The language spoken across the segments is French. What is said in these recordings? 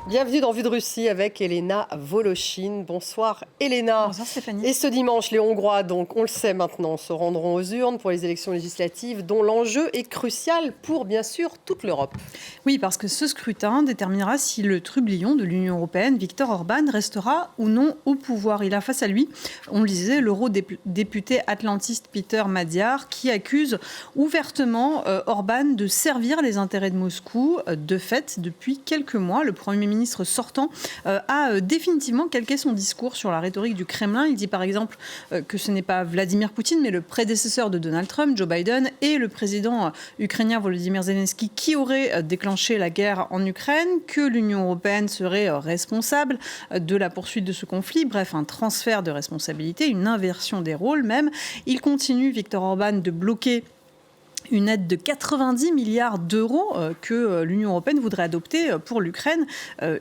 Bienvenue dans Vue de Russie avec Elena Voloshin. Bonsoir Elena. Bonsoir Stéphanie. Et ce dimanche, les Hongrois, donc on le sait maintenant, se rendront aux urnes pour les élections législatives dont l'enjeu est crucial pour bien sûr toute l'Europe. Oui, parce que ce scrutin déterminera si le trublion de l'Union européenne, Viktor Orban, restera ou non au pouvoir. Il a face à lui, on le disait, l'eurodéputé atlantiste Peter Magyar qui accuse ouvertement Orban de servir les intérêts de Moscou. De fait, depuis quelques mois, le Premier ministre sortant a définitivement calqué son discours sur la rhétorique du Kremlin. Il dit par exemple que ce n'est pas Vladimir Poutine, mais le prédécesseur de Donald Trump, Joe Biden, et le président ukrainien Volodymyr Zelensky qui auraient déclenché la guerre en Ukraine, que l'Union européenne serait responsable de la poursuite de ce conflit. Bref, un transfert de responsabilité, une inversion des rôles même. Il continue, Viktor Orban, de bloquer une aide de 90 milliards d'euros que l'Union européenne voudrait adopter pour l'Ukraine.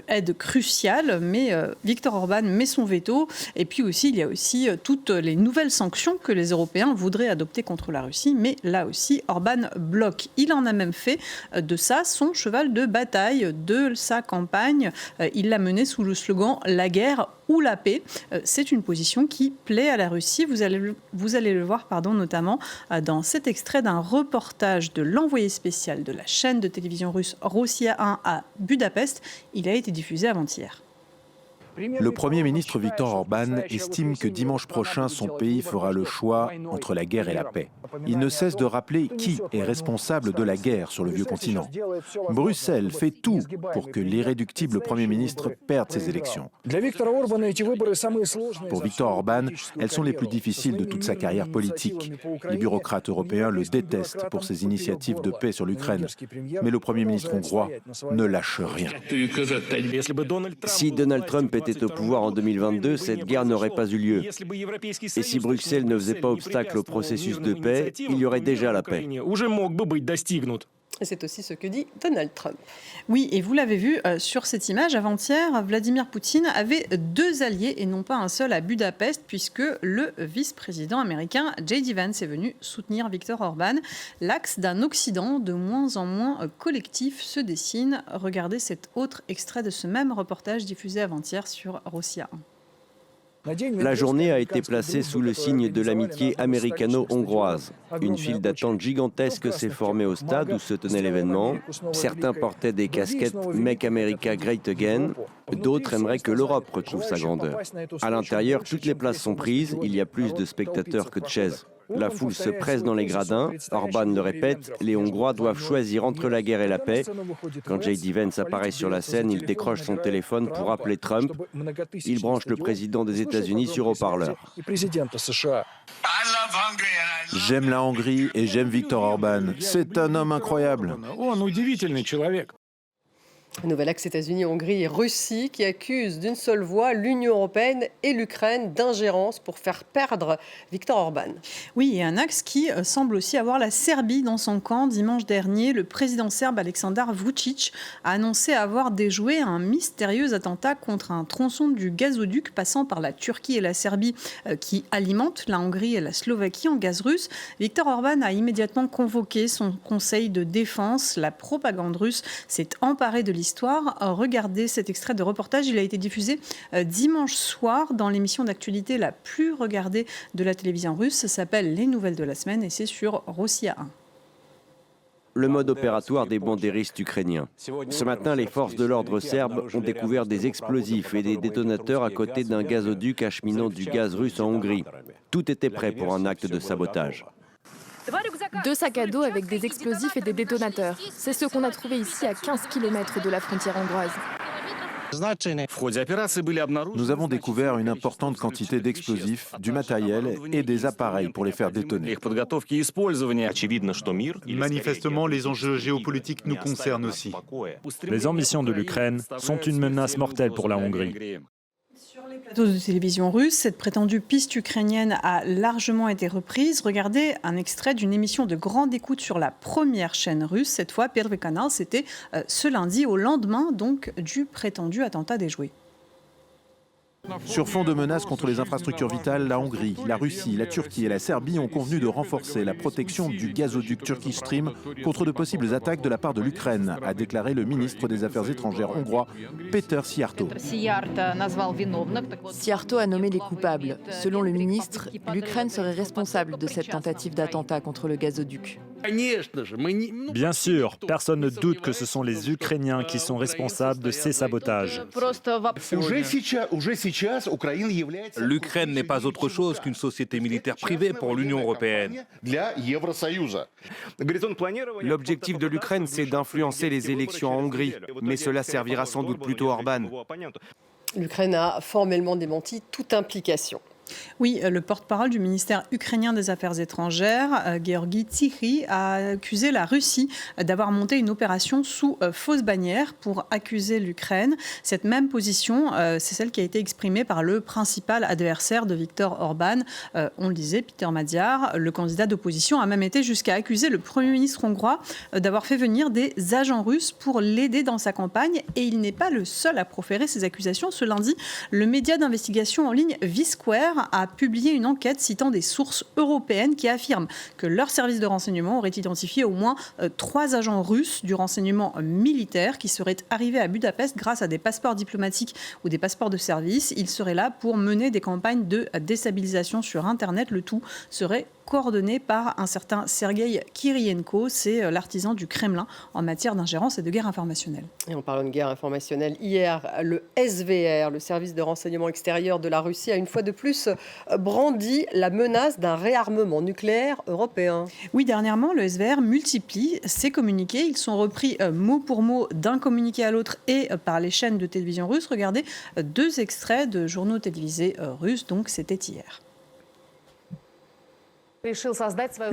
Aide cruciale, mais Viktor Orban met son veto. Et puis aussi, il y a aussi toutes les nouvelles sanctions que les Européens voudraient adopter contre la Russie. Mais là aussi, Orban bloque. Il en a même fait de ça son cheval de bataille de sa campagne. Il l'a mené sous le slogan « La guerre ou la paix ». C'est une position qui plaît à la Russie. Vous allez le voir notamment dans cet extrait d'un reportage de l'envoyé spécial de la chaîne de télévision russe Rossiya 1 à Budapest. Il a été diffusé avant-hier. Le Premier ministre Viktor Orban estime que dimanche prochain, son pays fera le choix entre la guerre et la paix. Il ne cesse de rappeler qui est responsable de la guerre sur le vieux continent. Bruxelles fait tout pour que l'irréductible Premier ministre perde ses élections. Pour Viktor Orban, elles sont les plus difficiles de toute sa carrière politique. Les bureaucrates européens le détestent pour ses initiatives de paix sur l'Ukraine. Mais le Premier ministre hongrois ne lâche rien. Si Donald Trump était au pouvoir en 2022, cette guerre n'aurait pas eu lieu. Et si Bruxelles ne faisait pas obstacle au processus de paix, il y aurait déjà la paix. Et c'est aussi ce que dit Donald Trump. Oui, et vous l'avez vu sur cette image, avant-hier, Vladimir Poutine avait deux alliés et non pas un seul à Budapest, puisque le vice-président américain J.D. Vance est venu soutenir Viktor Orban. L'axe d'un Occident de moins en moins collectif se dessine. Regardez cet autre extrait de ce même reportage diffusé avant-hier sur Rossiya 1. La journée a été placée sous le signe de l'amitié américano-hongroise. Une file d'attente gigantesque s'est formée au stade où se tenait l'événement. Certains portaient des casquettes « Make America Great Again ». D'autres aimeraient que l'Europe retrouve sa grandeur. À l'intérieur, toutes les places sont prises. Il y a plus de spectateurs que de chaises. La foule se presse dans les gradins. Orban le répète, les Hongrois doivent choisir entre la guerre et la paix. Quand J.D. Vance apparaît sur la scène, il décroche son téléphone pour appeler Trump. Il branche le président des États-Unis sur haut-parleur. J'aime la Hongrie et j'aime Viktor Orban. C'est un homme incroyable. Nouvel axe États-Unis, Hongrie et Russie qui accusent d'une seule voix l'Union européenne et l'Ukraine d'ingérence pour faire perdre Viktor Orban. Oui, et un axe qui semble aussi avoir la Serbie dans son camp. Dimanche dernier, le président serbe Aleksandar Vučić a annoncé avoir déjoué un mystérieux attentat contre un tronçon du gazoduc passant par la Turquie et la Serbie qui alimente la Hongrie et la Slovaquie en gaz russe. Viktor Orban a immédiatement convoqué son conseil de défense. La propagande russe s'est emparée de l'histoire. Regardez cet extrait de reportage. Il a été diffusé dimanche soir dans l'émission d'actualité la plus regardée de la télévision russe. Ça s'appelle Les Nouvelles de la semaine et c'est sur Rossiya 1. Le mode opératoire des bandéristes ukrainiens. Ce matin, les forces de l'ordre serbes ont découvert des explosifs et des détonateurs à côté d'un gazoduc acheminant du gaz russe en Hongrie. Tout était prêt pour un acte de sabotage. 2 sacs à dos avec des explosifs et des détonateurs. C'est ce qu'on a trouvé ici à 15 km de la frontière hongroise. Nous avons découvert une importante quantité d'explosifs, du matériel et des appareils pour les faire détonner. Manifestement, les enjeux géopolitiques nous concernent aussi. Les ambitions de l'Ukraine sont une menace mortelle pour la Hongrie. Plateau de télévision russe, cette prétendue piste ukrainienne a largement été reprise. Regardez un extrait d'une émission de grande écoute sur la première chaîne russe. Cette fois, Первый канал, c'était ce lundi, au lendemain donc du prétendu attentat déjoué. Sur fond de menaces contre les infrastructures vitales, la Hongrie, la Russie, la Turquie et la Serbie ont convenu de renforcer la protection du gazoduc Turkish Stream contre de possibles attaques de la part de l'Ukraine, a déclaré le ministre des Affaires étrangères hongrois, Péter Szijjártó. Szijjártó a nommé les coupables. Selon le ministre, l'Ukraine serait responsable de cette tentative d'attentat contre le gazoduc. Bien sûr, personne ne doute que ce sont les Ukrainiens qui sont responsables de ces sabotages. L'Ukraine n'est pas autre chose qu'une société militaire privée pour l'Union européenne. L'objectif de l'Ukraine, c'est d'influencer les élections en Hongrie, mais cela servira sans doute plutôt Orban. L'Ukraine a formellement démenti toute implication. Oui, le porte-parole du ministère ukrainien des Affaires étrangères, Georgi Tsikhy, a accusé la Russie d'avoir monté une opération sous fausse bannière pour accuser l'Ukraine. Cette même position, c'est celle qui a été exprimée par le principal adversaire de Viktor Orban. On le disait, Péter Magyar, le candidat d'opposition, a même été jusqu'à accuser le Premier ministre hongrois d'avoir fait venir des agents russes pour l'aider dans sa campagne. Et il n'est pas le seul à proférer ces accusations. Ce lundi, le média d'investigation en ligne Visquare a publié une enquête citant des sources européennes qui affirment que leur service de renseignement aurait identifié au moins 3 agents russes du renseignement militaire qui seraient arrivés à Budapest grâce à des passeports diplomatiques ou des passeports de service. Ils seraient là pour mener des campagnes de déstabilisation sur Internet. Le tout serait coordonné par un certain Sergueï Kirienko, c'est l'artisan du Kremlin en matière d'ingérence et de guerre informationnelle. Et en parlant de guerre informationnelle, hier, le SVR, le service de renseignement extérieur de la Russie, a une fois de plus brandi la menace d'un réarmement nucléaire européen. Oui, dernièrement, le SVR multiplie ses communiqués. Ils sont repris mot pour mot d'un communiqué à l'autre et par les chaînes de télévision russes. Regardez 2 extraits de journaux télévisés russes, donc c'était hier.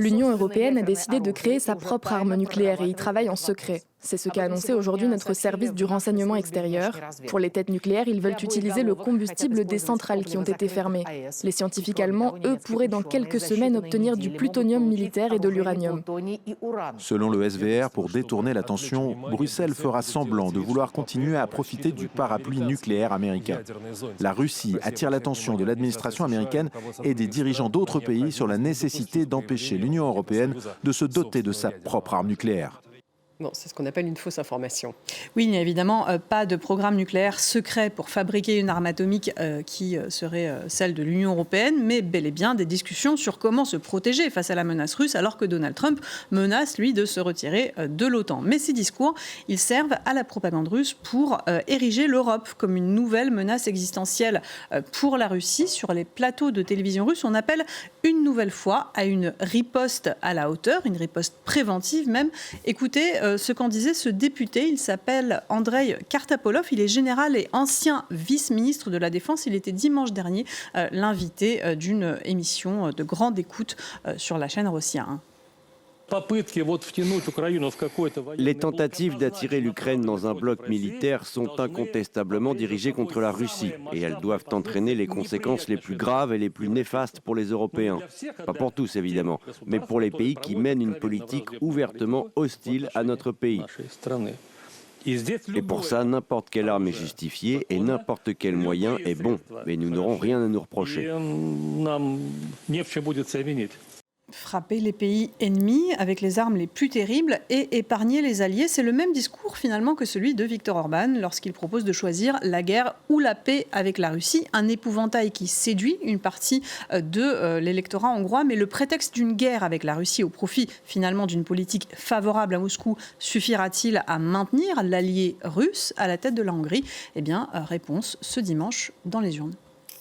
L'Union européenne a décidé de créer sa propre arme nucléaire et y travaille en secret. C'est ce qu'a annoncé aujourd'hui notre service du renseignement extérieur. Pour les têtes nucléaires, ils veulent utiliser le combustible des centrales qui ont été fermées. Les scientifiques allemands, eux, pourraient dans quelques semaines obtenir du plutonium militaire et de l'uranium. Selon le SVR, pour détourner l'attention, Bruxelles fera semblant de vouloir continuer à profiter du parapluie nucléaire américain. La Russie attire l'attention de l'administration américaine et des dirigeants d'autres pays sur la nécessité d'empêcher l'Union européenne de se doter de sa propre arme nucléaire. Bon, c'est ce qu'on appelle une fausse information. Oui, il n'y a évidemment pas de programme nucléaire secret pour fabriquer une arme atomique qui serait celle de l'Union européenne, mais bel et bien des discussions sur comment se protéger face à la menace russe, alors que Donald Trump menace, lui, de se retirer de l'OTAN. Mais ces discours, ils servent à la propagande russe pour ériger l'Europe comme une nouvelle menace existentielle pour la Russie. Sur les plateaux de télévision russes, on appelle une nouvelle fois à une riposte à la hauteur, une riposte préventive même. Écoutez ce qu'en disait ce député, il s'appelle Andrei Kartapolov, il est général et ancien vice-ministre de la Défense. Il était dimanche dernier l'invité d'une émission de grande écoute sur la chaîne Rossiya. Les tentatives d'attirer l'Ukraine dans un bloc militaire sont incontestablement dirigées contre la Russie et elles doivent entraîner les conséquences les plus graves et les plus néfastes pour les Européens. Pas pour tous évidemment, mais pour les pays qui mènent une politique ouvertement hostile à notre pays. Et pour ça, n'importe quelle arme est justifiée et n'importe quel moyen est bon. Mais nous n'aurons rien à nous reprocher. Frapper les pays ennemis avec les armes les plus terribles et épargner les alliés, c'est le même discours finalement que celui de Viktor Orban lorsqu'il propose de choisir la guerre ou la paix avec la Russie. Un épouvantail qui séduit une partie de l'électorat hongrois, mais le prétexte d'une guerre avec la Russie au profit finalement d'une politique favorable à Moscou suffira-t-il à maintenir l'allié russe à la tête de la Hongrie ? Eh bien, réponse ce dimanche dans les urnes.